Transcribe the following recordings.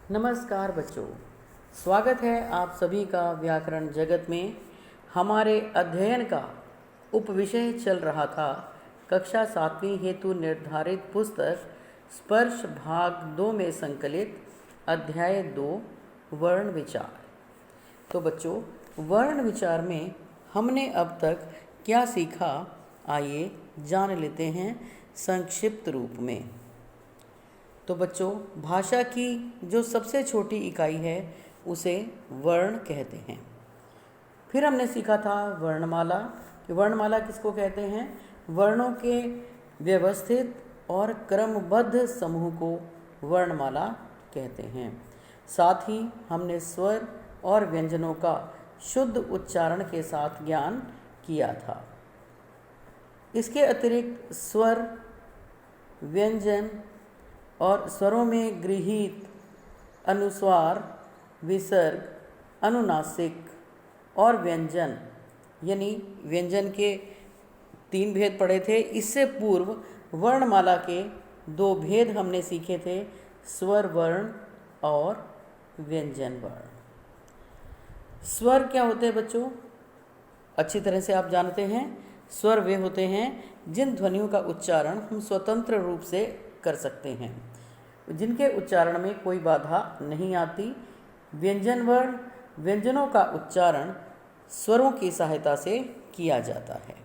नमस्कार बच्चों, स्वागत है आप सभी का व्याकरण जगत में। हमारे अध्ययन का उपविषय चल रहा था कक्षा 7वीं हेतु निर्धारित पुस्तक स्पर्श भाग 2 में संकलित अध्याय 2 वर्ण विचार। तो बच्चों, वर्ण विचार में हमने अब तक क्या सीखा, आइए जान लेते हैं संक्षिप्त रूप में। तो बच्चों, भाषा की जो सबसे छोटी इकाई है उसे वर्ण कहते हैं। फिर हमने सीखा था वर्णमाला कि वर्णमाला किसको कहते हैं। वर्णों के व्यवस्थित और क्रमबद्ध समूह को वर्णमाला कहते हैं। साथ ही हमने स्वर और व्यंजनों का शुद्ध उच्चारण के साथ ज्ञान किया था। इसके अतिरिक्त स्वर, व्यंजन और स्वरों में गृहीत, अनुस्वार, विसर्ग, अनुनासिक और व्यंजन, यानी व्यंजन के 3 भेद पढ़े थे। इससे पूर्व वर्णमाला के 2 भेद हमने सीखे थे, स्वर वर्ण और व्यंजन वर्ण। स्वर क्या होते हैं बच्चों? अच्छी तरह से आप जानते हैं। स्वर वे होते हैं जिन ध्वनियों का उच्चारण हम स्वतंत्र रूप से कर सकते हैं, जिनके उच्चारण में कोई बाधा नहीं आती। व्यंजन वर्ण, व्यंजनों का उच्चारण स्वरों की सहायता से किया जाता है।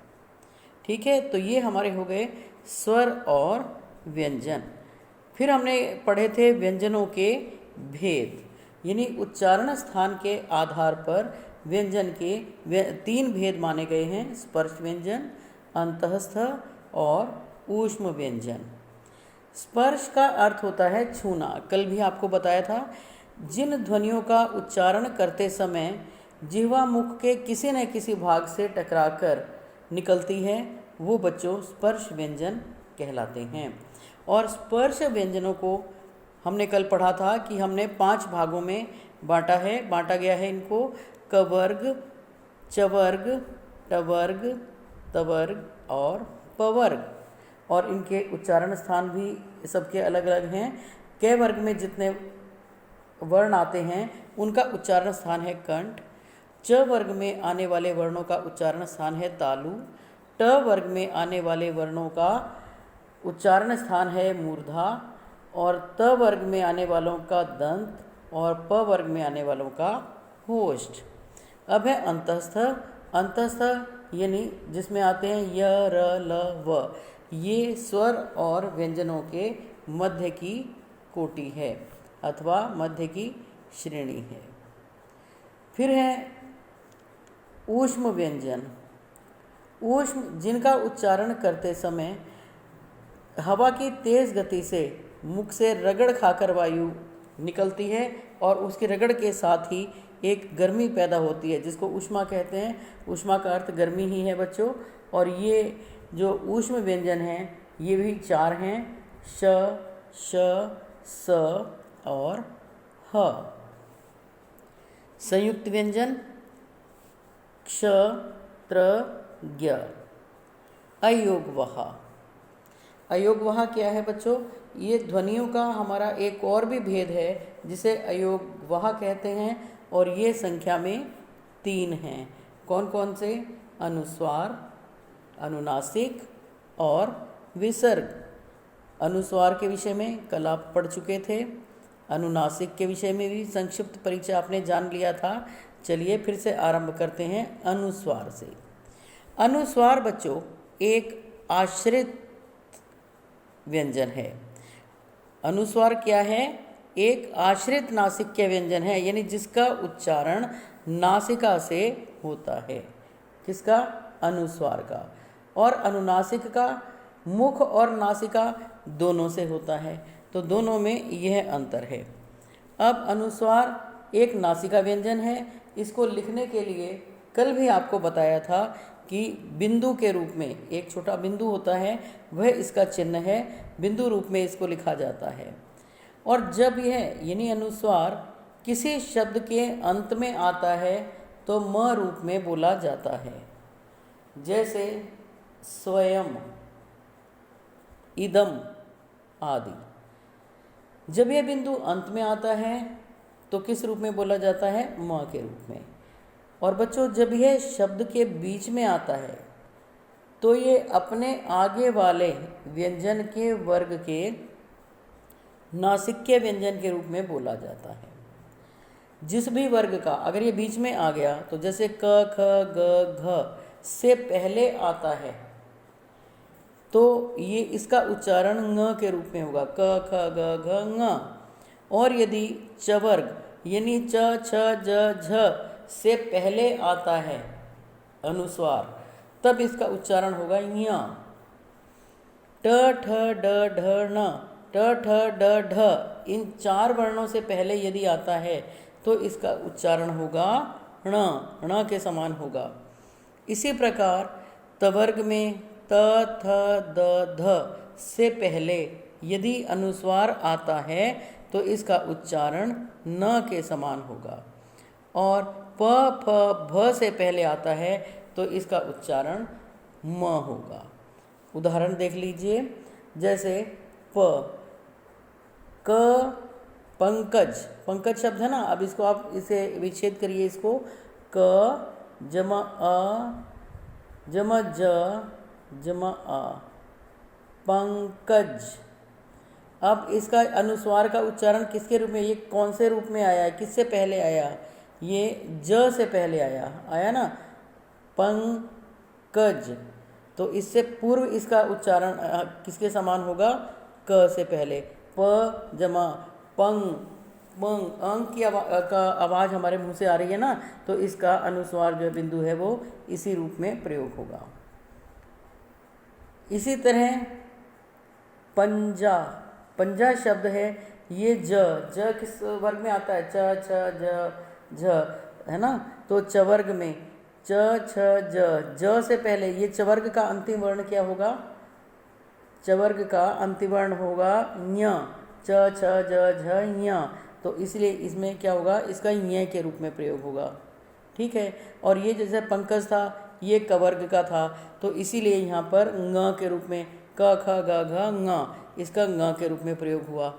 ठीक है, तो ये हमारे हो गए स्वर और व्यंजन। फिर हमने पढ़े थे व्यंजनों के भेद, यानी उच्चारण स्थान के आधार पर व्यंजन के 3 भेद माने गए हैं: स्पर्श व्यंजन, अंतःस्थ और ऊष्म व्यंजन। स्पर्श का अर्थ होता है छूना। कल भी आपको बताया था, जिन ध्वनियों का उच्चारण करते समय जिह्वा मुख के किसी न किसी भाग से टकराकर निकलती है, वो बच्चों स्पर्श व्यंजन कहलाते हैं। और स्पर्श व्यंजनों को हमने कल पढ़ा था कि हमने 5 भागों में बांटा गया है इनको: कवर्ग, चवर्ग, टवर्ग, तवर्ग और पवर्ग। और इनके उच्चारण स्थान भी सबके अलग अलग हैं। क वर्ग में जितने वर्ण आते हैं उनका उच्चारण स्थान है कंठ। च वर्ग में आने वाले वर्णों का उच्चारण स्थान है तालु। ट वर्ग में आने वाले वर्णों का उच्चारण स्थान है मूर्धा। और त वर्ग में आने वालों का दंत और प वर्ग में आने वालों का होष्ठ। अब है अंतःस्थ। अंतःस्थ यानी जिसमें आते हैं य, र, ल, व। ये स्वर और व्यंजनों के मध्य की कोटि है अथवा मध्य की श्रेणी है। फिर है ऊष्म व्यंजन। ऊष्म, जिनका उच्चारण करते समय हवा की तेज गति से मुख से रगड़ खाकर वायु निकलती है और उसकी रगड़ के साथ ही एक गर्मी पैदा होती है, जिसको ऊष्मा कहते हैं। ऊष्मा का अर्थ गर्मी ही है बच्चों। और ये जो ऊष्म व्यंजन हैं ये भी 4 हैं: श, श, स और ह। संयुक्त व्यंजन क्ष, त्र, ज्ञ। अयोगवह। अयोगवह क्या है बच्चों? ये ध्वनियों का हमारा एक और भी भेद है जिसे अयोगवह कहते हैं, और ये संख्या में 3 हैं। कौन कौन से? अनुस्वार, अनुनासिक और विसर्ग। अनुस्वार के विषय में कल आप पढ़ चुके थे। अनुनासिक के विषय में भी संक्षिप्त परिचय आपने जान लिया था। चलिए फिर से आरंभ करते हैं अनुस्वार से। अनुस्वार बच्चों एक आश्रित व्यंजन है। अनुस्वार क्या है? एक आश्रित नासिक्य व्यंजन है, यानी जिसका उच्चारण नासिका से होता है। किसका? अनुस्वार का। और अनुनासिक का मुख और नासिका दोनों से होता है, तो दोनों में यह अंतर है। अब अनुस्वार एक नासिका व्यंजन है। इसको लिखने के लिए कल भी आपको बताया था कि बिंदु के रूप में एक छोटा बिंदु होता है, वह इसका चिन्ह है। बिंदु रूप में इसको लिखा जाता है। और जब यह यानी अनुस्वार किसी शब्द के अंत में आता है तो म रूप में बोला जाता है, जैसे स्वयं, इदम आदि। जब यह बिंदु अंत में आता है तो किस रूप में बोला जाता है? म के रूप में। और बच्चों जब यह शब्द के बीच में आता है तो ये अपने आगे वाले व्यंजन के वर्ग के नासिक्य व्यंजन के रूप में बोला जाता है। जिस भी वर्ग का अगर ये बीच में आ गया तो जैसे क ख ग घ से पहले आता है तो ये इसका उच्चारण ङ के रूप में होगा, क ख ग घ ङ। और यदि चवर्ग यानी च छ ज झ से पहले आता है अनुस्वार तब इसका उच्चारण होगा ञ। ट ठ ड ढ ण, ट ठ ड ढ इन 4 वर्णों से पहले यदि आता है तो इसका उच्चारण होगा ण के समान होगा। इसी प्रकार तवर्ग में त थ द ध से पहले यदि अनुस्वार आता है तो इसका उच्चारण न के समान होगा। और प फ भ से पहले आता है तो इसका उच्चारण म होगा। उदाहरण देख लीजिए, जैसे प क पंकज, पंकज शब्द है ना, अब इसको आप इसे विच्छेद करिए, इसको क जमा अ जमा ज जमा अ पंकज। अब इसका अनुस्वार का उच्चारण किसके रूप में, ये कौन से रूप में आया है, किससे पहले आया? ये ज से पहले आया ना, पंकज। तो इससे पूर्व इसका उच्चारण किसके समान होगा? क से पहले, प जमा पंग, पंग अंग की आवाज़ हमारे मुंह से आ रही है ना, तो इसका अनुस्वार जो बिंदु है वो इसी रूप में प्रयोग होगा। इसी तरह पंजा, पंजा शब्द है, ये ज किस वर्ग में आता है? च छ ज झ है ना, तो चवर्ग में च छ ज से पहले ये चवर्ग का अंतिम वर्ण क्या होगा? चवर्ग का अंतिम वर्ण होगा ञ, च छ ज झ ञ। तो इसलिए इसमें क्या होगा? इसका ञ के रूप में प्रयोग होगा। ठीक है। और ये जैसे पंकज था ये कवर्ग का था, तो इसीलिए यहाँ पर ङ के रूप में क ख ग घ ङ, इसका ङ के रूप में प्रयोग हुआ।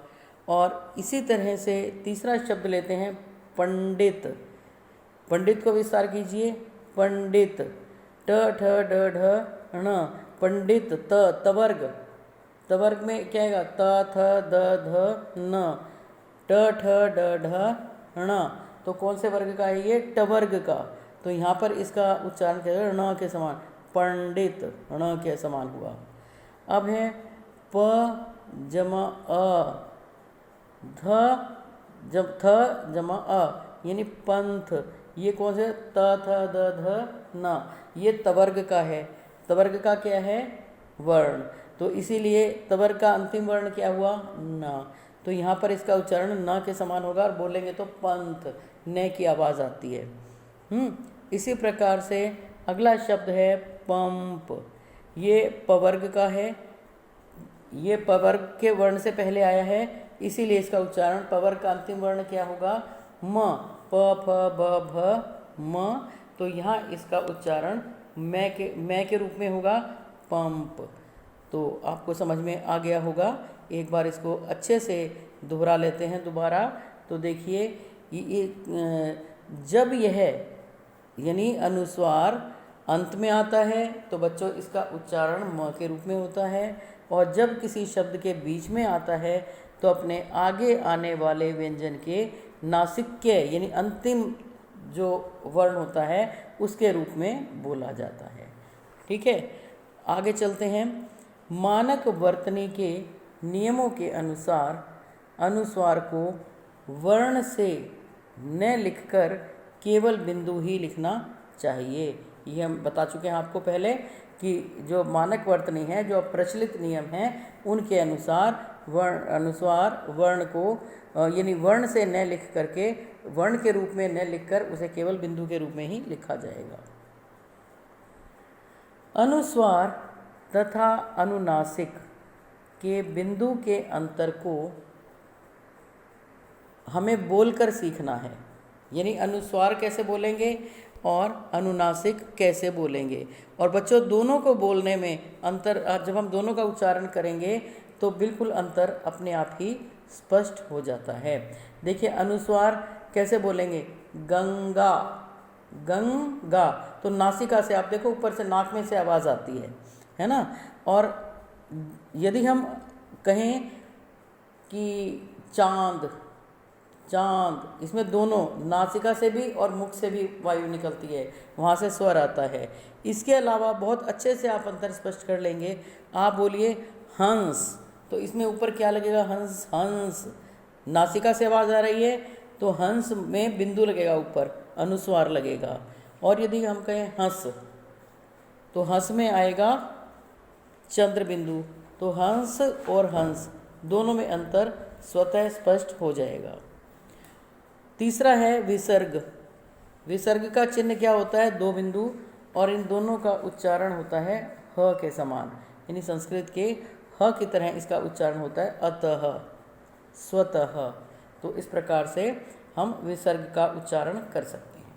और इसी तरह से तीसरा शब्द लेते हैं पंडित। पंडित को विस्तार कीजिए, पंडित ट ठ ड ढ ण, पंडित तवर्ग, तवर्ग में क्या आएगा? त थ द ध न, ट ठ ड ढ ण। तो कौन से वर्ग का है ये? टवर्ग का। तो यहाँ पर इसका उच्चारण क्या है? ण के समान, पंडित ण के समान हुआ। अब है प जमा अ ध जब थ जमा अ यानी पंथ। ये कौन से? त थ द ध न, ये तवर्ग का है। तवर्ग का क्या है? वर्ण। तो इसीलिए तवर्ग का अंतिम वर्ण क्या हुआ? न। तो यहाँ पर इसका उच्चारण न के समान होगा और बोलेंगे तो पंथ, न की आवाज़ आती है। इसी प्रकार से अगला शब्द है पंप। ये पवर्ग का है, ये पवर्ग के वर्ण से पहले आया है, इसीलिए इसका उच्चारण पवर्ग का अंतिम वर्ण क्या होगा? म, प फ ब भ म। तो यहाँ इसका उच्चारण मैं के रूप में होगा, पंप। तो आपको समझ में आ गया होगा। एक बार इसको अच्छे से दोहरा लेते हैं दोबारा। तो देखिए ये जब यह यानी अनुस्वार अंत में आता है तो बच्चों इसका उच्चारण म के रूप में होता है, और जब किसी शब्द के बीच में आता है तो अपने आगे आने वाले व्यंजन के नासिक्य यानी अंतिम जो वर्ण होता है उसके रूप में बोला जाता है। ठीक है, आगे चलते हैं। मानक वर्तनी के नियमों के अनुसार अनुस्वार को वर्ण से न लिखकर केवल बिंदु ही लिखना चाहिए। ये हम बता चुके हैं आपको पहले कि जो मानक वर्तनी है, जो प्रचलित नियम हैं, उनके अनुसार अनुस्वार वर्ण को यानी वर्ण से न लिख करके, वर्ण के रूप में न लिखकर उसे केवल बिंदु के रूप में ही लिखा जाएगा। अनुस्वार तथा अनुनासिक के बिंदु के अंतर को हमें बोलकर सीखना है, यानी अनुस्वार कैसे बोलेंगे और अनुनासिक कैसे बोलेंगे। और बच्चों दोनों को बोलने में अंतर, जब हम दोनों का उच्चारण करेंगे तो बिल्कुल अंतर अपने आप ही स्पष्ट हो जाता है। देखिए अनुस्वार कैसे बोलेंगे, गंगा, गंगा, तो नासिका से आप देखो ऊपर से नाक में से आवाज़ आती है ना। और यदि हम कहें कि चांद, चांद, इसमें दोनों नासिका से भी और मुख से भी वायु निकलती है, वहाँ से स्वर आता है। इसके अलावा बहुत अच्छे से आप अंतर स्पष्ट कर लेंगे। आप बोलिए हंस, तो इसमें ऊपर क्या लगेगा, हंस, हंस, नासिका से आवाज़ आ रही है तो हंस में बिंदु लगेगा, ऊपर अनुस्वार लगेगा। और यदि हम कहें हंस, तो हंस में आएगा चंद्र बिंदु, तो हंस और हंस दोनों में अंतर स्वतः स्पष्ट हो जाएगा। तीसरा है विसर्ग। विसर्ग का चिन्ह क्या होता है, दो बिंदु, और इन दोनों का उच्चारण होता है ह के समान, यानी संस्कृत के ह की तरह इसका उच्चारण होता है अतः, स्वतः। तो इस प्रकार से हम विसर्ग का उच्चारण कर सकते हैं।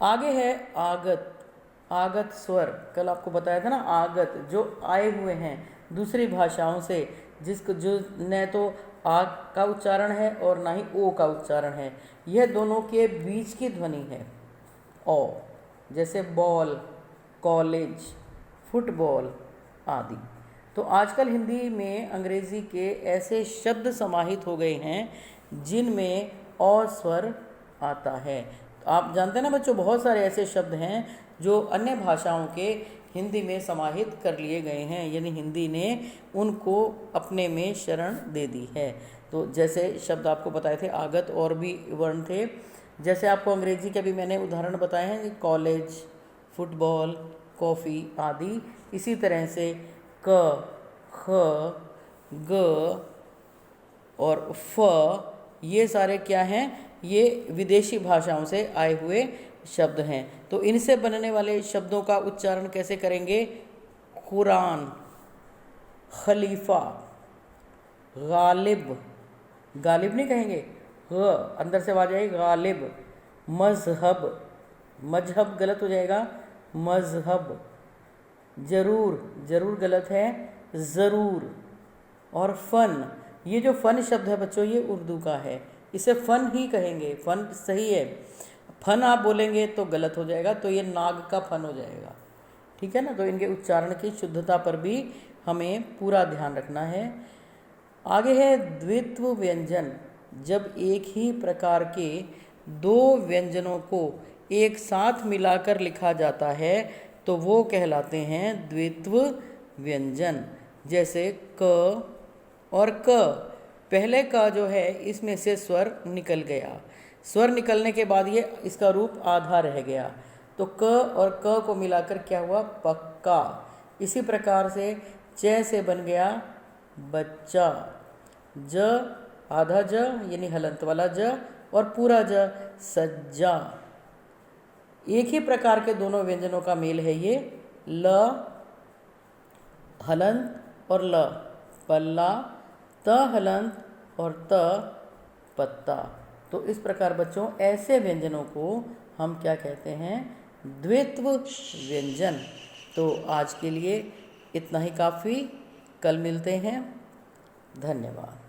आगे है आगत। आगत स्वर, कल आपको बताया था ना, आगत जो आए हुए हैं दूसरी भाषाओं से, जिसको जो न तो आ का उच्चारण है और ना ही ओ का उच्चारण है, यह दोनों के बीच की ध्वनि है ओ, जैसे बॉल, कॉलेज, फुटबॉल आदि। तो आजकल हिंदी में अंग्रेज़ी के ऐसे शब्द समाहित हो गए हैं जिनमें अ स्वर आता है। तो आप जानते हैं ना बच्चों, बहुत सारे ऐसे शब्द हैं जो अन्य भाषाओं के हिंदी में समाहित कर लिए गए हैं, यानी हिंदी ने उनको अपने में शरण दे दी है। तो जैसे शब्द आपको बताए थे आगत, और भी वर्ण थे, जैसे आपको अंग्रेजी के भी मैंने उदाहरण बताए हैं, कॉलेज, फुटबॉल, कॉफ़ी आदि। इसी तरह से क, ख, ग और फ, ये सारे क्या हैं, ये विदेशी भाषाओं से आए हुए शब्द हैं। तो इनसे बनने वाले शब्दों का उच्चारण कैसे करेंगे, कुरान, खलीफा, गालिब, गालिब नहीं कहेंगे, ग अंदर से आवाज आएगी, गालिब, मजहब, मजहब गलत हो जाएगा, मजहब, जरूर, जरूर गलत है, ज़रूर। और फ़न, ये जो फ़न शब्द है बच्चों, ये उर्दू का है, इसे फ़न ही कहेंगे, फ़न सही है। फन आप बोलेंगे तो गलत हो जाएगा, तो ये नाग का फन हो जाएगा, ठीक है ना। तो इनके उच्चारण की शुद्धता पर भी हमें पूरा ध्यान रखना है। आगे है द्वित्व व्यंजन। जब एक ही प्रकार के दो व्यंजनों को एक साथ मिलाकर लिखा जाता है तो वो कहलाते हैं द्वित्व व्यंजन। जैसे क और क, पहले का जो है इसमें से स्वर निकल गया, स्वर निकलने के बाद ये इसका रूप आधा रह गया, तो क और क को मिलाकर क्या हुआ, पक्का। इसी प्रकार से च से बन गया बच्चा, ज आधा ज यानी हलंत वाला ज और पूरा ज सज्जा। एक ही प्रकार के दोनों व्यंजनों का मेल है ये, ल हलंत और ल पल्ला, त हलंत और त पत्ता। तो इस प्रकार बच्चों ऐसे व्यंजनों को हम क्या कहते हैं, द्वित्व व्यंजन। तो आज के लिए इतना ही काफ़ी, कल मिलते हैं, धन्यवाद।